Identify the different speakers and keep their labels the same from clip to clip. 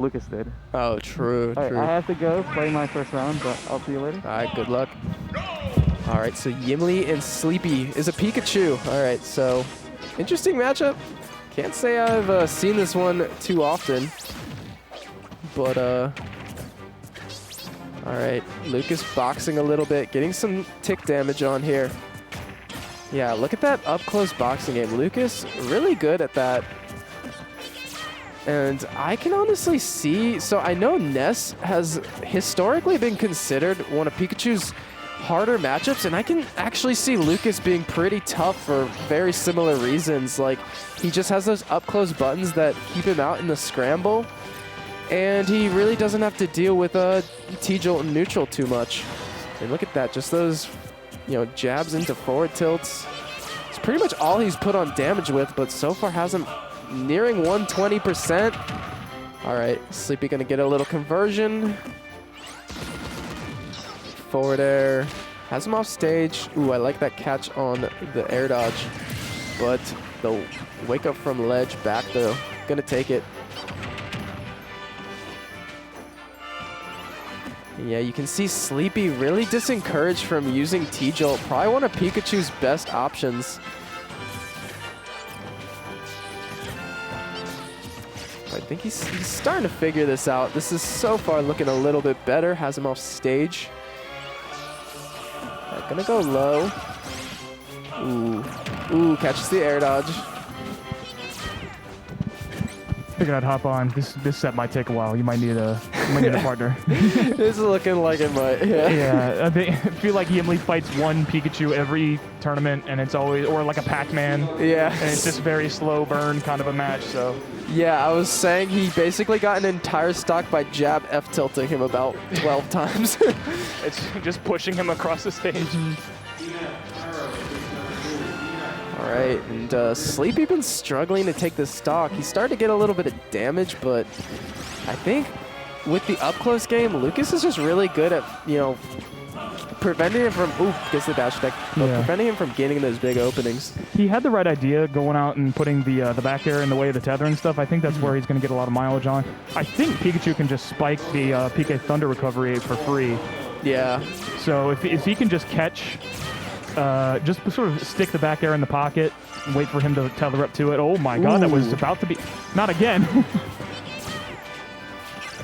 Speaker 1: Lucas did.
Speaker 2: Oh, true,
Speaker 1: All right,
Speaker 2: true.
Speaker 1: I have to go play my first round, but I'll see you later.
Speaker 2: All right, good luck. All right, so Yimly and Sleepy is a Pikachu. All right, so interesting matchup. Can't say I've seen this one too often, but all right, Lucas boxing a little bit, getting some tick damage on here. Yeah, look at that up-close boxing game. Lucas, really good at that. And I can honestly see, so I know Ness has historically been considered one of Pikachu's harder matchups, and I can actually see Lucas being pretty tough for very similar reasons. Like, he just has those up-close buttons that keep him out in the scramble, and he really doesn't have to deal with T-Jolt and neutral too much. And look at that, just those, you know, jabs into forward tilts. It's pretty much all he's put on damage with, but so far hasn't nearing 120%. All right, Sleepy gonna get a little conversion. Forward air, has him off stage. Ooh, I like that catch on the air dodge, but the wake up from ledge back though, gonna take it. Yeah, you can see Sleepy really disencouraged from using T-Jolt, probably one of Pikachu's best options. I think he's starting to figure this out. This is so far looking a little bit better. Has him off stage. Gonna go low. Ooh, catches the air dodge.
Speaker 3: Figured I'd hop on. This set might take a while. You might need a partner.
Speaker 2: This is looking like it might.
Speaker 3: Yeah, I feel like Yimly fights one Pikachu every tournament, and it's always, or like a Pac-Man.
Speaker 2: Yeah.
Speaker 3: And it's just very slow burn kind of a match. So.
Speaker 2: Yeah, I was saying he basically got an entire stock by jab F-tilting him about 12 times.
Speaker 3: It's just pushing him across the stage.
Speaker 2: All right, and Sleepy been struggling to take this stock. He started to get a little bit of damage, but I think with the up-close game, Lucas is just really good at, you know, preventing him from, gets the dash attack, but preventing him from getting those big openings.
Speaker 3: He had the right idea going out and putting the back air in the way of the tether and stuff. I think that's where he's going to get a lot of mileage on. I think Pikachu can just spike the PK Thunder recovery for free.
Speaker 2: Yeah.
Speaker 3: So if he can just catch, just sort of stick the back air in the pocket and wait for him to tether up to it. Oh my god, that was about to be, not again.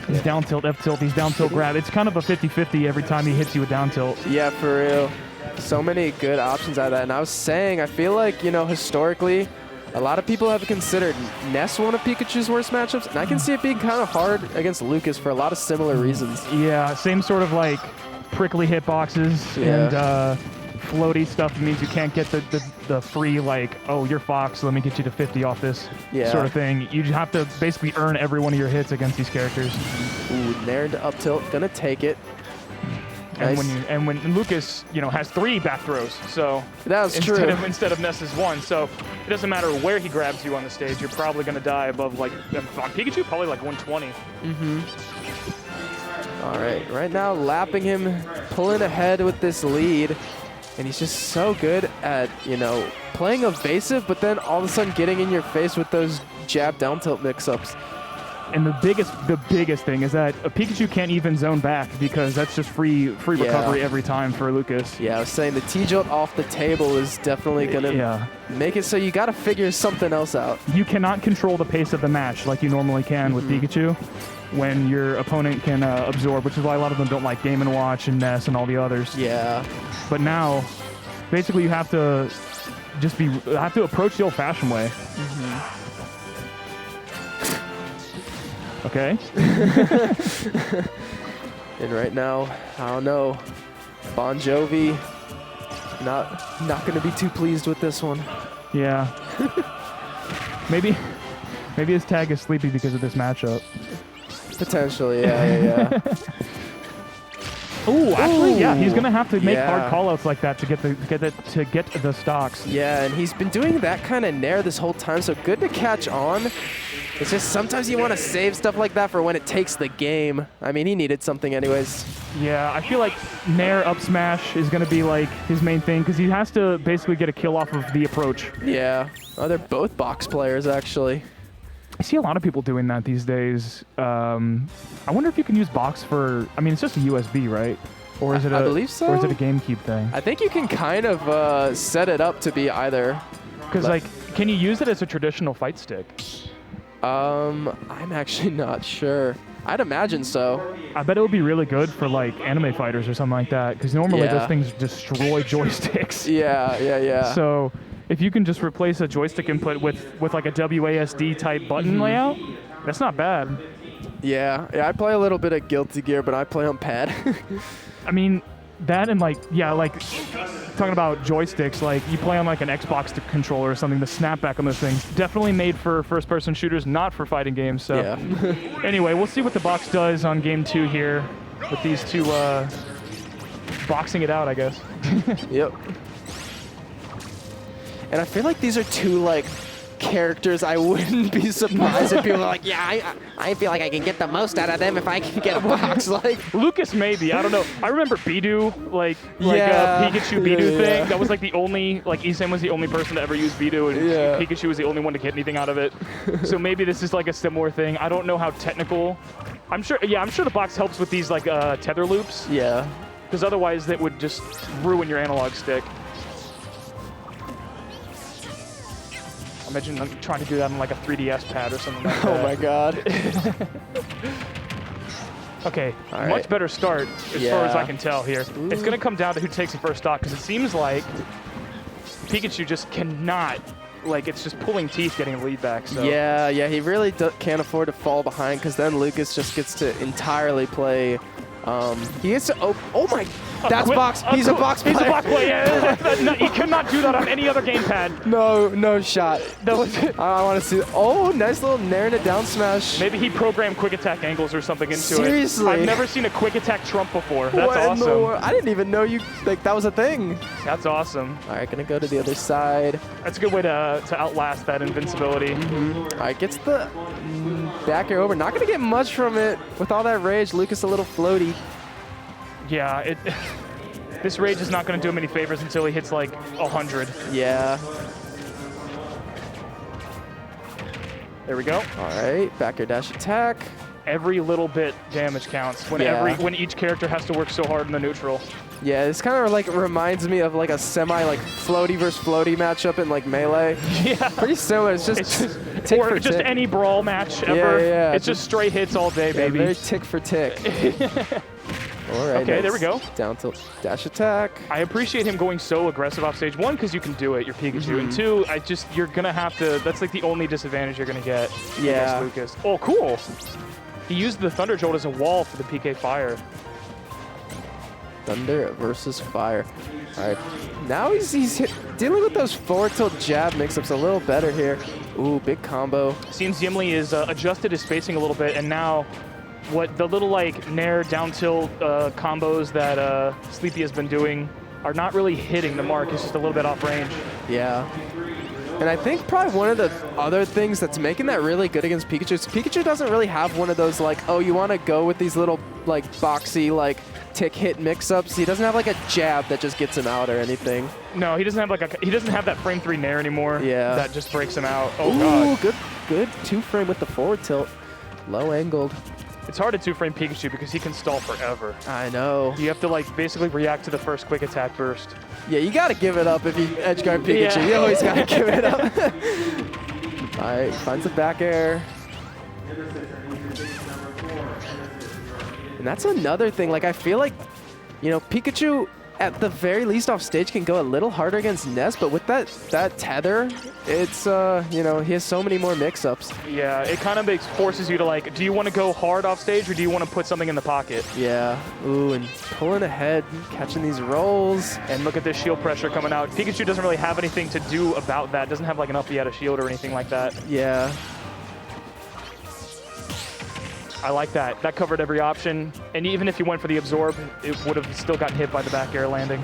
Speaker 3: He's down tilt, F tilt, he's down tilt grab. It's kind of a 50-50 every time he hits you with down tilt.
Speaker 2: Yeah, for real. So many good options out of that. And I was saying, I feel like, you know, historically, a lot of people have considered Ness one of Pikachu's worst matchups, and I can see it being kind of hard against Lucas for a lot of similar reasons.
Speaker 3: Yeah, same sort of like prickly hitboxes and floaty stuff. It means you can't get the free, like, oh, you're Fox, let me get you to 50 off this sort of thing. You have to basically earn every one of your hits against these characters.
Speaker 2: Ooh, nair into up tilt, gonna take it.
Speaker 3: And
Speaker 2: Nice.
Speaker 3: when Lucas, you know, has 3 back throws, so
Speaker 2: that's true.
Speaker 3: Instead of Ness's 1, so it doesn't matter where he grabs you on the stage, you're probably gonna die above, like, on Pikachu, probably like 120.
Speaker 2: All right now lapping him, pulling ahead with this lead. And he's just so good at, you know, playing evasive, but then all of a sudden getting in your face with those jab down tilt mix-ups.
Speaker 3: And the biggest thing is that a Pikachu can't even zone back because that's just free recovery every time for Lucas.
Speaker 2: Yeah, I was saying the T-Jolt off the table is definitely gonna make it so you gotta figure something else out.
Speaker 3: You cannot control the pace of the match like you normally can with Pikachu when your opponent can absorb, which is why a lot of them don't like Game & Watch and Ness and all the others.
Speaker 2: Yeah.
Speaker 3: But now, basically you have to just approach the old-fashioned way. Okay.
Speaker 2: And right now, I don't know, Bon Jovi, not gonna be too pleased with this one.
Speaker 3: Yeah. Maybe his tag is Sleepy because of this matchup.
Speaker 2: Potentially, yeah.
Speaker 3: Ooh, actually, yeah, he's gonna have to make hard callouts like that to get the stocks.
Speaker 2: Yeah, and he's been doing that kind of nair this whole time, so good to catch on. It's just sometimes you want to save stuff like that for when it takes the game. I mean, he needed something anyways.
Speaker 3: Yeah, I feel like nair up smash is gonna be like his main thing because he has to basically get a kill off of the approach.
Speaker 2: Yeah. Oh, they're both box players actually.
Speaker 3: I see a lot of people doing that these days. I wonder if you can use box for, I mean, it's just a USB, right? Or is it
Speaker 2: I believe so.
Speaker 3: Or is it a GameCube thing?
Speaker 2: I think you can kind of set it up to be either.
Speaker 3: Because, like, can you use it as a traditional fight stick?
Speaker 2: I'm actually not sure. I'd imagine so.
Speaker 3: I bet it would be really good for, like, anime fighters or something like that. Because normally those things destroy joysticks.
Speaker 2: Yeah.
Speaker 3: So if you can just replace a joystick input with like a WASD type button layout, that's not bad.
Speaker 2: Yeah, I play a little bit of Guilty Gear, but I play on pad.
Speaker 3: I mean, that and like, yeah, like talking about joysticks, like you play on like an Xbox controller or something, the snapback on those things, definitely made for first-person shooters, not for fighting games. So anyway, we'll see what the box does on game 2 here with these two boxing it out, I guess.
Speaker 2: Yep. And I feel like these are two like characters I wouldn't be surprised if people are like, yeah, I feel like I can get the most out of them if I can get a box. Like
Speaker 3: Lucas, maybe, I don't know. I remember Bidoo, like Pikachu Bidoo thing. That was like the only, like Isam was the only person to ever use Bidoo, and Pikachu was the only one to get anything out of it. So maybe this is like a similar thing. I don't know how technical. I'm sure the box helps with these like tether loops.
Speaker 2: Yeah.
Speaker 3: Because otherwise that would just ruin your analog stick. Imagine I'm trying to do that on like a 3DS pad or something like that.
Speaker 2: Oh my god.
Speaker 3: Okay, much better start as far as I can tell here.
Speaker 2: Ooh.
Speaker 3: It's going to come down to who takes the first stock, because it seems like Pikachu just cannot, like, it's just pulling teeth getting the lead back. So.
Speaker 2: Yeah, he really can't afford to fall behind, because then Lucas just gets to entirely play. He gets to, oh my, that's box. He's a box player.
Speaker 3: He's a box player. No, you cannot do that on any other gamepad.
Speaker 2: No shot.
Speaker 3: That was
Speaker 2: I want to see, oh, nice little nair and down smash.
Speaker 3: Maybe he programmed quick attack angles or something into it.
Speaker 2: Seriously?
Speaker 3: I've never seen a quick attack trump before. That's
Speaker 2: what
Speaker 3: awesome.
Speaker 2: In the world? I didn't even know that was a thing.
Speaker 3: That's awesome.
Speaker 2: All right, gonna go to the other side.
Speaker 3: That's a good way to outlast that invincibility.
Speaker 2: All right, gets the back air over. Not gonna get much from it. With all that rage, Lucas a little floaty.
Speaker 3: Yeah, this rage is not going to do him any favors until he hits like 100.
Speaker 2: Yeah.
Speaker 3: There we go.
Speaker 2: All right, back air dash attack.
Speaker 3: Every little bit damage counts when each character has to work so hard in the neutral.
Speaker 2: Yeah, this kind of like reminds me of like a semi like floaty versus floaty matchup in like Melee.
Speaker 3: Yeah.
Speaker 2: Pretty similar. It's just tick
Speaker 3: or
Speaker 2: for
Speaker 3: just
Speaker 2: tick.
Speaker 3: any brawl match ever.
Speaker 2: Yeah.
Speaker 3: It's just straight hits all day, baby.
Speaker 2: Very tick for tick. All right.
Speaker 3: Okay, there we go.
Speaker 2: Down tilt dash attack.
Speaker 3: I appreciate him going so aggressive off stage. One, because you can do it, you're Pikachu. And two, you're going to have to, that's like the only disadvantage you're going to get against Lucas. Oh, cool. He used the Thunder Jolt as a wall for the PK Fire.
Speaker 2: Thunder versus Fire. All right. Now he's dealing with those forward tilt jab mix-ups a little better here. Ooh, big combo.
Speaker 3: Seems Yimly is adjusted his spacing a little bit, and now what the little like nair down tilt combos that Sleepy has been doing are not really hitting the mark. It's just a little bit off range.
Speaker 2: Yeah. And I think probably one of the other things that's making that really good against Pikachu is Pikachu doesn't really have one of those like, oh, you want to go with these little like boxy like tick hit mix-ups. He doesn't have like a jab that just gets him out or anything.
Speaker 3: No, he doesn't have that frame 3 nair anymore.
Speaker 2: Yeah.
Speaker 3: That just breaks him out. Oh
Speaker 2: Ooh,
Speaker 3: god.
Speaker 2: good 2-frame with the forward tilt. Low angled.
Speaker 3: It's hard to 2-frame Pikachu because he can stall forever.
Speaker 2: I know.
Speaker 3: You have to like basically react to the first quick attack burst.
Speaker 2: Yeah, you gotta give it up if you edge guard Pikachu.
Speaker 3: Yeah.
Speaker 2: You always gotta give it up. All right, finds the back air. And that's another thing. Like, I feel like, you know, Pikachu at the very least off stage can go a little harder against Ness, but with that tether, it's you know, he has so many more mix-ups.
Speaker 3: Yeah, it kind of forces you to like, do you want to go hard off stage or do you want to put something in the pocket?
Speaker 2: Yeah. Ooh, and pulling ahead, catching these rolls.
Speaker 3: And look at this shield pressure coming out. Pikachu doesn't really have anything to do about that. Doesn't have like an up B out of shield or anything like that.
Speaker 2: Yeah.
Speaker 3: I like that. That covered every option. And even if he went for the absorb, it would have still gotten hit by the back air landing.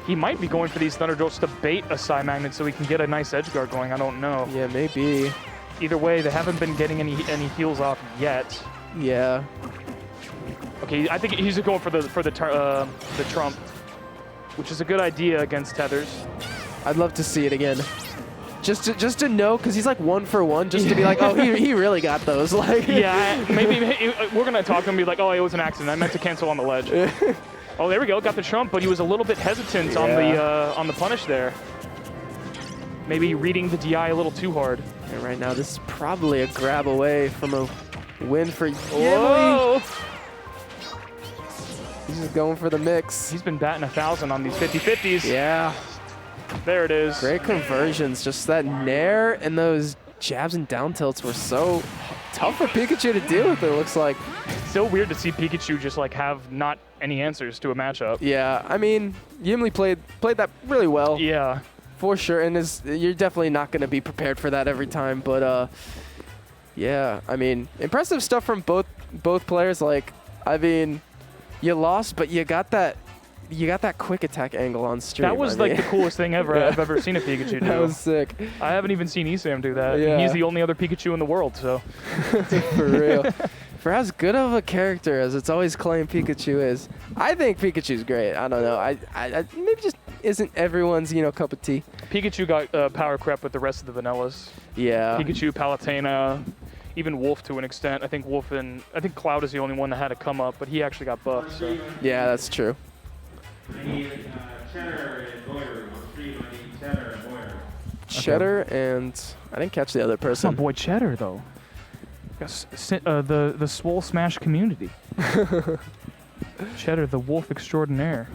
Speaker 3: He might be going for these Thunder Jolts to bait a Psy Magnet so he can get a nice edge guard going. I don't know.
Speaker 2: Yeah, maybe.
Speaker 3: Either way, they haven't been getting any heals off yet.
Speaker 2: Yeah.
Speaker 3: Okay, I think he's going for the trump, which is a good idea against tethers.
Speaker 2: I'd love to see it again. Just to know, because he's like 1 for 1, just to be like, oh, he really got those. Like,
Speaker 3: yeah, maybe we're gonna talk to him and be like, oh, it was an accident. I meant to cancel on the ledge. Oh, there we go, got the trump, but he was a little bit hesitant on the punish there. Maybe reading the DI a little too hard.
Speaker 2: And right now, this is probably a grab away from a win for
Speaker 3: Yimly.
Speaker 2: He's just going for the mix.
Speaker 3: He's been batting 1,000 on these 50-50s.
Speaker 2: Yeah.
Speaker 3: There it is.
Speaker 2: Great conversions. Just that nair and those jabs and down tilts were so tough for Pikachu to deal with, it looks like.
Speaker 3: So weird to see Pikachu just like have not any answers to a matchup.
Speaker 2: Yeah, I mean, Yimly played that really well.
Speaker 3: Yeah.
Speaker 2: For sure, and you're definitely not going to be prepared for that every time, but yeah, I mean, impressive stuff from both players. Like, I mean, you lost, but you got that quick attack angle on stream.
Speaker 3: That was like the coolest thing ever I've ever seen a Pikachu do.
Speaker 2: That was sick.
Speaker 3: I haven't even seen Esam do that.
Speaker 2: Yeah.
Speaker 3: He's the only other Pikachu in the world, so.
Speaker 2: For real. For as good of a character as it's always claimed Pikachu is, I think Pikachu's great. I don't know. I maybe just isn't everyone's, cup of tea.
Speaker 3: Pikachu got power crept with the rest of the vanillas.
Speaker 2: Yeah.
Speaker 3: Pikachu, Palutena, even Wolf to an extent. I think Cloud is the only one that had to come up, but he actually got buffed. So.
Speaker 2: Yeah, that's true.
Speaker 4: I need Cheddar and Boyer. On stream, I need Cheddar and Boyer.
Speaker 2: Cheddar and I didn't catch the other
Speaker 3: That's my
Speaker 2: person.
Speaker 3: boy Cheddar, though. The Swole Smash community. Cheddar, the wolf extraordinaire.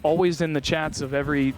Speaker 3: Always in the chats of every